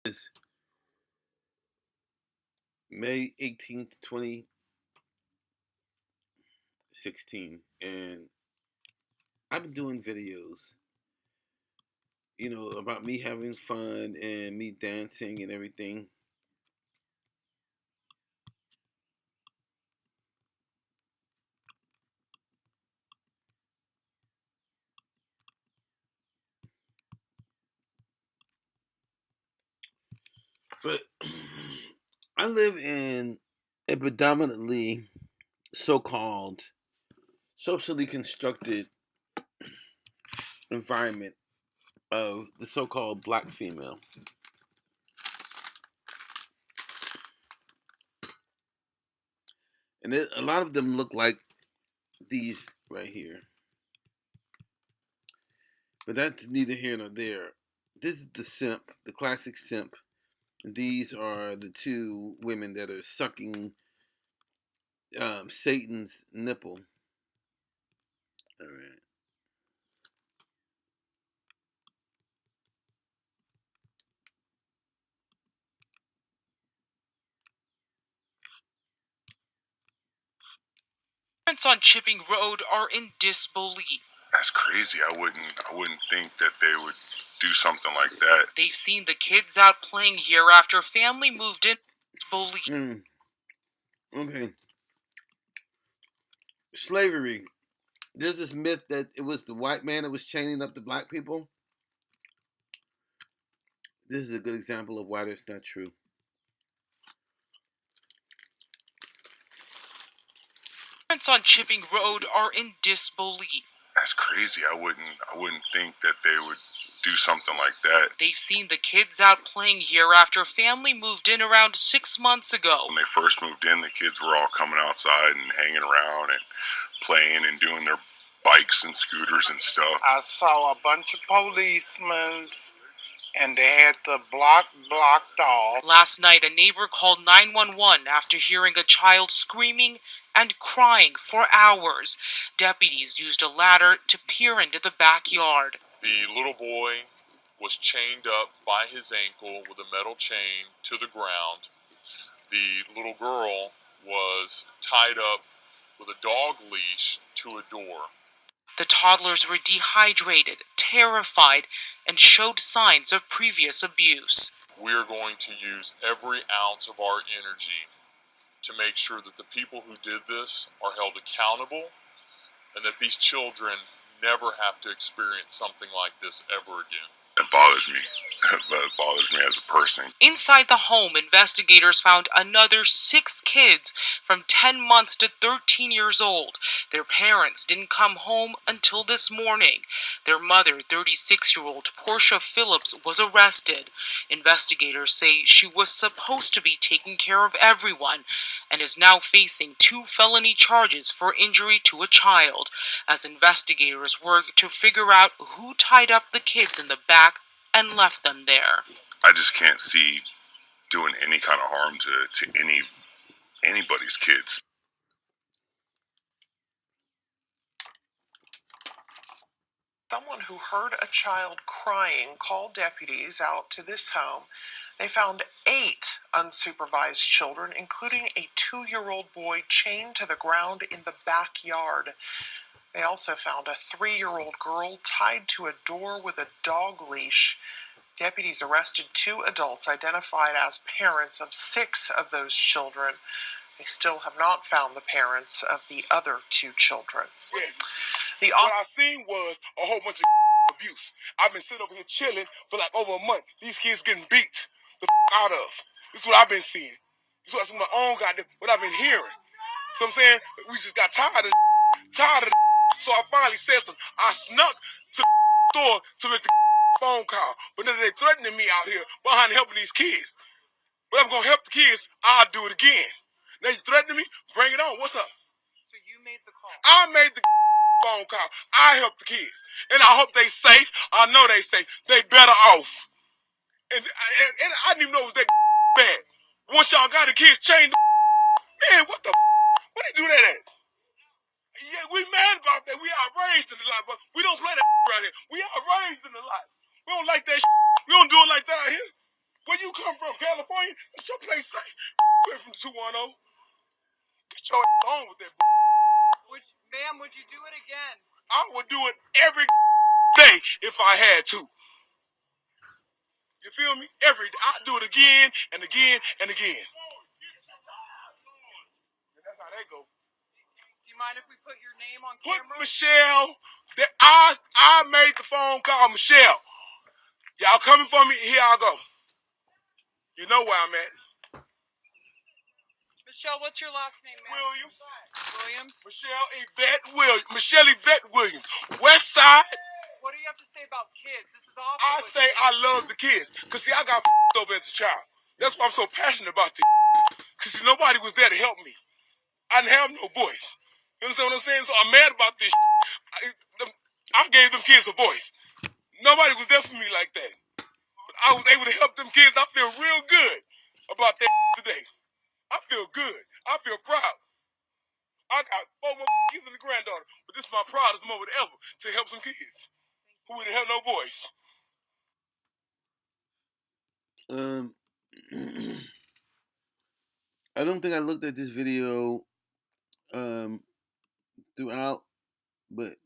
It's May 18th, 2016, and I've been doing videos, about me having fun and me dancing and everything. But I live in a predominantly so-called socially constructed environment of the so-called black female. And a lot of them look like these right here. But that's neither here nor there. This is the simp, the classic simp. These are the two women that are sucking Satan's nipple. All right. On Chipping Road are in disbelief. That's crazy. I wouldn't think that they would do something like that. They've seen the kids out playing here after family moved in. Okay. Slavery. There's this myth that it was the white man that was chaining up the black people. This is a good example of why that's not true. On Chipping Road are in disbelief. That's crazy. I wouldn't think that they would do something like that. They've seen the kids out playing here after family moved in around 6 months ago. When they first moved in, the kids were all coming outside and hanging around and playing and doing their bikes and scooters and stuff. I saw a bunch of policemen and they had the block blocked off. Last night, a neighbor called 911 after hearing a child screaming and crying for hours. Deputies used a ladder to peer into the backyard. The little boy was chained up by his ankle with a metal chain to the ground. The little girl was tied up with a dog leash to a door. The toddlers were dehydrated, terrified, and showed signs of previous abuse. We're going to use every ounce of our energy to make sure that the people who did this are held accountable and that these children never have to experience something like this ever again. It bothers me. It bothers me as a person. Inside the home, investigators found another 6 kids from 10 months to 13 years old. Their parents didn't come home until this morning. Their mother, 36-year-old Portia Phillips, was arrested. Investigators say she was supposed to be taking care of everyone and is now facing 2 felony charges for injury to a child, as investigators work to figure out who tied up the kids in the back and left them there. I just can't see doing any kind of harm to anybody's kids. Someone who heard a child crying called deputies out to this home. They found 8 unsupervised children, including a 2-year-old boy chained to the ground in the backyard. They also found a 3-year-old girl tied to a door with a dog leash. Deputies arrested 2 adults identified as parents of 6 of those children. They still have not found the parents of the other 2 children. Yes. What I seen was a whole bunch of abuse. I've been sitting over here chilling for like over a month. These kids getting beat the out of. This is what I've been seeing. This is what my own what I've been hearing. So I'm saying we just got tired of So I finally said something. I snuck to the store to make the phone call. But then they threatening me out here behind helping these kids. But I'm gonna help the kids, I'll do it again. Now you threatening me? Bring it on. What's up? So you made the call? I made the phone call. I help the kids. And I hope they safe. I know they safe. They better off. And I didn't even know it was that bad. Once y'all got the kids chained, man, what the What they do that at? Yeah, we mad about that. We outraged in the lot, but we don't play that around here. We outraged in the lot. We don't like that We don't do it like that out here. Where you come from, California? What's your place say? We're from 210. Get your on with that. Ma'am, would you do it again? I would do it every day if I had to. You feel me? Every day. I'd do it again and again and again. And that's how that go. Do you mind if we put your name on Put camera? Michelle. I made the phone call, Michelle. Y'all coming for me? Here I go. You know where I'm at. Michelle, what's your last name, ma'am? Williams. Williams? Michelle Yvette Williams. Michelle Yvette Williams. West Side. What do you have to say about kids? This is awful. I say I love the kids. Because, see, I got over as a child. That's why I'm so passionate about this. Because, see, nobody was there to help me. I didn't have no voice. You understand what I'm saying? So I'm mad about this. I gave them kids a voice. Nobody was there for me like that. But I was able to help them kids. I feel real good about that today. I feel good. I feel proud. I got 4 more kids and a granddaughter. But this is my proudest moment ever to help some kids who didn't have no voice. I don't think I looked at this video throughout, but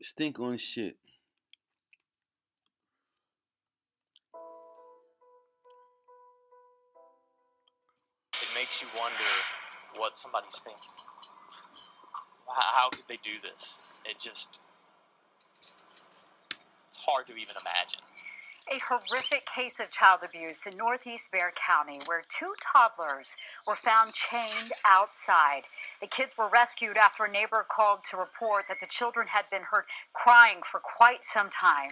stink on shit. It makes you wonder what somebody's thinking. How could they do this? It's hard to even imagine. A horrific case of child abuse in northeast Bexar County where 2 toddlers were found chained outside. The kids were rescued after a neighbor called to report that the children had been heard crying for quite some time.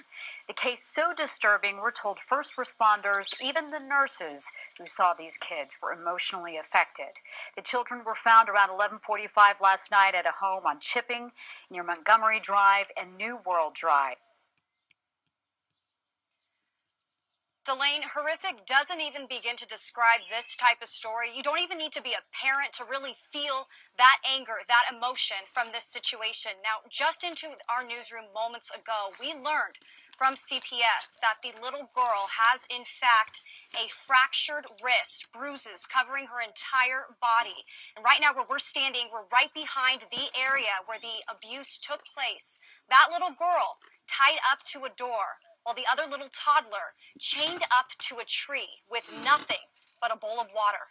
The case so disturbing, we're told first responders, even the nurses who saw these kids, were emotionally affected. The children were found around 11:45 last night at a home on Chipping near Montgomery Drive and New World Drive. Delane, horrific doesn't even begin to describe this type of story. You don't even need to be a parent to really feel that anger, that emotion from this situation. Now, just into our newsroom moments ago, we learned from CPS that the little girl has, in fact, a fractured wrist, bruises covering her entire body. And right now, where we're standing, we're right behind the area where the abuse took place. That little girl tied up to a door, while the other little toddler chained up to a tree with nothing but a bowl of water.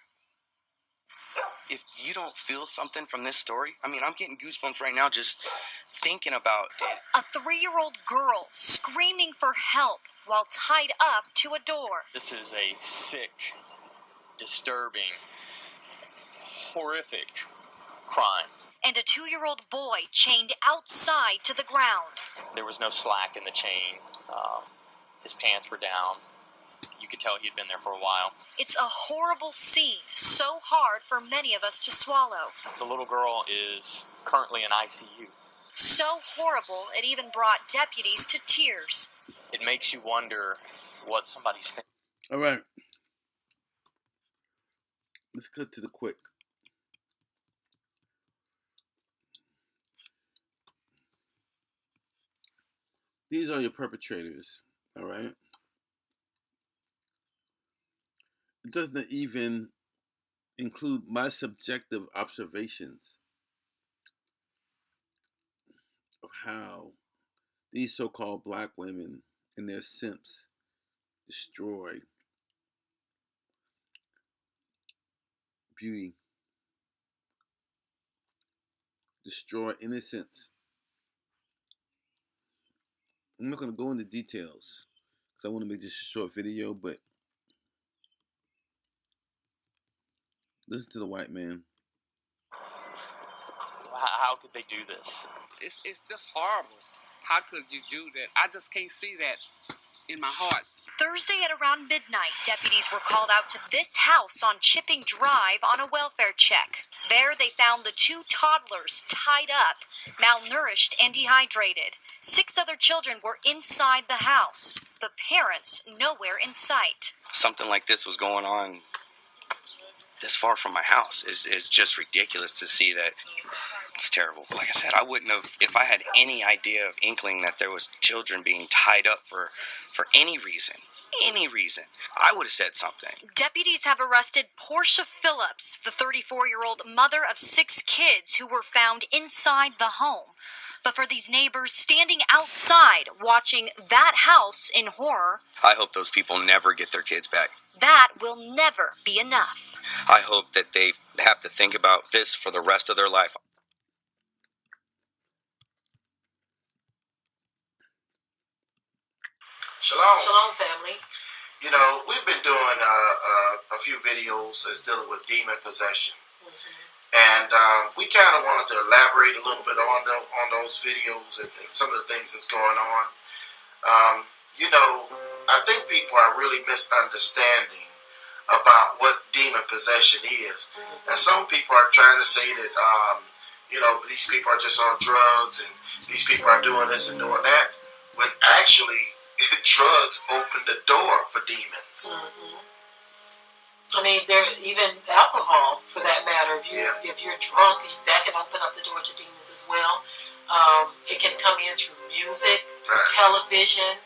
If you don't feel something from this story, I mean, I'm getting goosebumps right now just thinking about it. A 3-year-old girl screaming for help while tied up to a door. This is a sick, disturbing, horrific crime. And a 2-year-old boy chained outside to the ground. There was no slack in the chain. His pants were down. You could tell he'd been there for a while. It's a horrible scene, so hard for many of us to swallow. The little girl is currently in ICU. So horrible, it even brought deputies to tears. It makes you wonder what somebody's thinking. All right. Let's cut to the quick. These are your perpetrators, all right? It doesn't even include my subjective observations of how these so-called black women and their simps destroy beauty, destroy innocence. I'm not going to go into details because I want to make this a short video, but listen to the white man. How could they do this? It's just horrible. How could you do that? I just can't see that in my heart. Thursday at around midnight, deputies were called out to this house on Chipping Drive on a welfare check. There they found the 2 toddlers tied up, malnourished and dehydrated. 6 other children were inside the house. The parents nowhere in sight. Something like this was going on this far from my house is just ridiculous to see that. It's terrible. Like I said, I wouldn't have, if I had any idea of inkling that there was children being tied up for any reason, I would have said something. Deputies have arrested Portia Phillips, the 34-year-old mother of 6 kids who were found inside the home. But for these neighbors standing outside watching that house in horror, I hope those people never get their kids back. that will never be enough. I hope that they have to think about this for the rest of their life. Shalom. Shalom, family. You know, we've been doing a few videos that's dealing with demon possession. And we kind of wanted to elaborate a little bit on those videos and some of the things that's going on. You know, I think people are really misunderstanding about what demon possession is. And some people are trying to say that, you know, these people are just on drugs and these people are doing this and doing that. When actually, drugs open the door for demons. I mean, there even alcohol, for that matter. If you're drunk, that can open up the door to demons as well. It can come in through music, through television,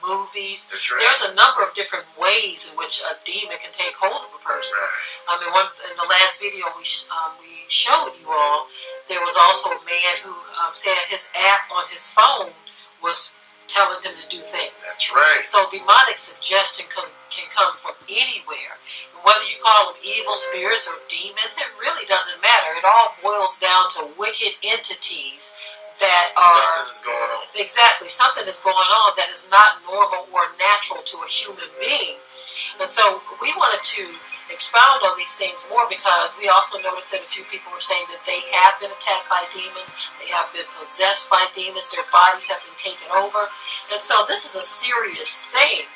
movies. There's a number of different ways in which a demon can take hold of a person. I mean, in the last video we showed you all, there was also a man who said his app on his phone was telling him to do things. That's right. So demonic suggestion can come from anywhere. Whether you call them evil spirits or demons, it really doesn't matter. It all boils down to wicked entities that are... Something is going on. Exactly. Something is going on that is not normal or natural to a human being. And so we wanted to expound on these things more because we also noticed that a few people were saying that they have been attacked by demons, they have been possessed by demons, their bodies have been taken over. And so this is a serious thing.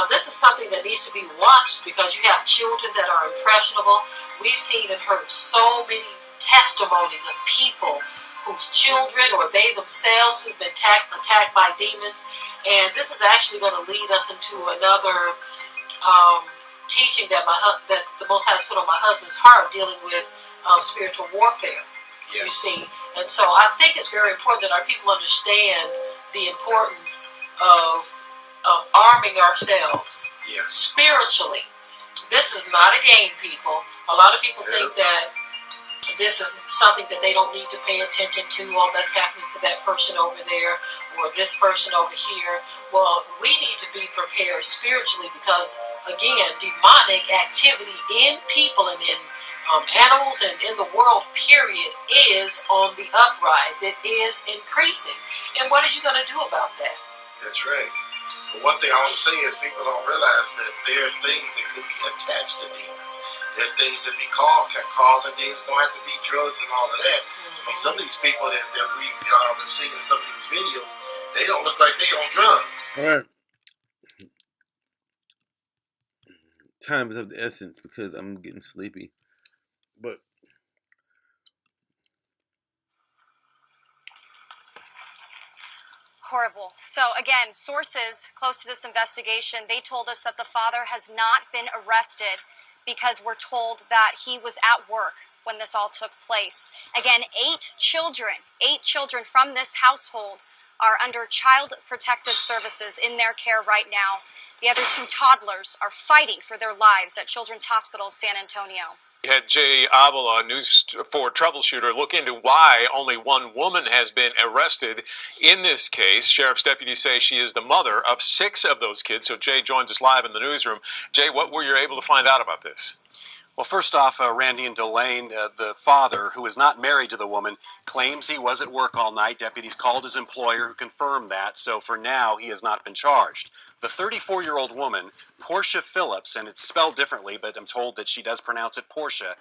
This is something that needs to be watched because you have children that are impressionable. We've seen and heard so many testimonies of people whose children or they themselves who've been attacked by demons. And this is actually going to lead us into another teaching that that the Most High has put on my husband's heart, dealing with spiritual warfare. You see, and so I think it's very important that our people understand the importance of arming ourselves spiritually. This is not a game, people. A lot of people think that this is something that they don't need to pay attention to. Oh, that's happening to that person over there or this person over here. Well, we need to be prepared spiritually because, again, demonic activity in people and in animals and in the world, period, is on the uprise. It is increasing. And what are you going to do about that? That's right. But one thing I want to say is people don't realize that there are things that could be attached to demons. There are things that causing demons. Don't have to be drugs and all of that. I mean, some of these people that we've seen in some of these videos, they don't look like they on drugs. All right. Time is of the essence because I'm getting sleepy. But Horrible. So again, sources close to this investigation, they told us that the father has not been arrested because we're told that he was at work when this all took place. Again, 8 children from this household are under Child Protective Services in their care right now. The other 2 toddlers are fighting for their lives at Children's Hospital of San Antonio. We had Jay Avila, News 4 troubleshooter, look into why only one woman has been arrested in this case. Sheriff's deputies say she is the mother of 6 of those kids. So Jay joins us live in the newsroom. Jay, what were you able to find out about this? Well, first off, Randy and Delane, the father, who is not married to the woman, claims he was at work all night. Deputies called his employer, who confirmed that. So for now, he has not been charged. The 34-year-old woman, Portia Phillips, and it's spelled differently, but I'm told that she does pronounce it Portia,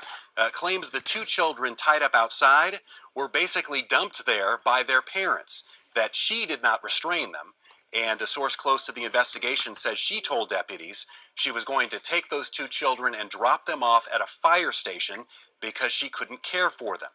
claims the 2 children tied up outside were basically dumped there by their parents, that she did not restrain them. And a source close to the investigation says she told deputies she was going to take those 2 children and drop them off at a fire station because she couldn't care for them.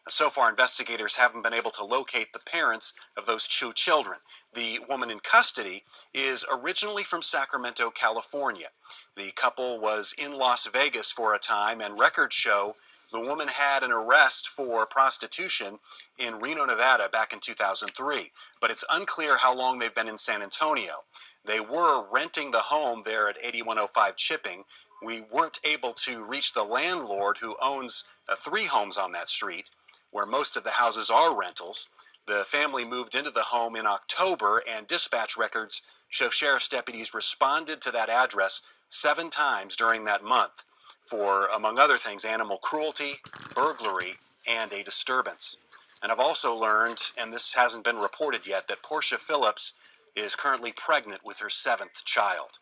So far, investigators haven't been able to locate the parents of those 2 children. The woman in custody is originally from Sacramento, California. The couple was in Las Vegas for a time, and records show The woman had an arrest for prostitution in Reno, Nevada back in 2003, but it's unclear how long they've been in San Antonio. They were renting the home there at 8105 Chipping. We weren't able to reach the landlord who owns 3 homes on that street, where most of the houses are rentals. The family moved into the home in October, and dispatch records show sheriff's deputies responded to that address 7 times during that month for, among other things, animal cruelty, burglary, and a disturbance. And I've also learned, and this hasn't been reported yet, that Portia Phillips is currently pregnant with her 7th child.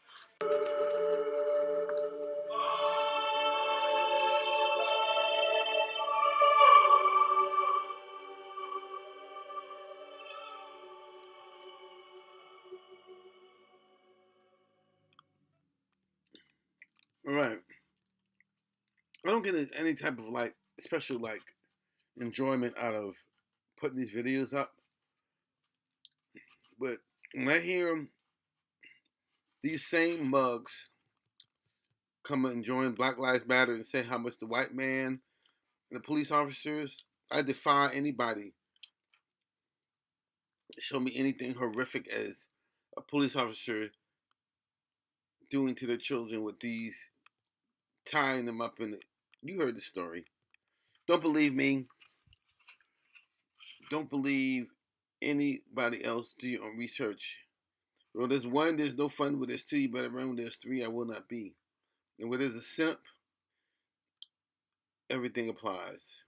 All right. I don't get any type of like special like enjoyment out of putting these videos up, but when I hear these same mugs come and join Black Lives Matter and say how much the white man and the police officers, I defy anybody to show me anything horrific as a police officer doing to their children with these, tying them up in it. You heard the story. Don't believe me. Don't believe anybody else. Do your own research. Well, there's 1, there's no fun. Where there's 2, you better run. When there's 3, I will not be. And where there's a simp, everything applies.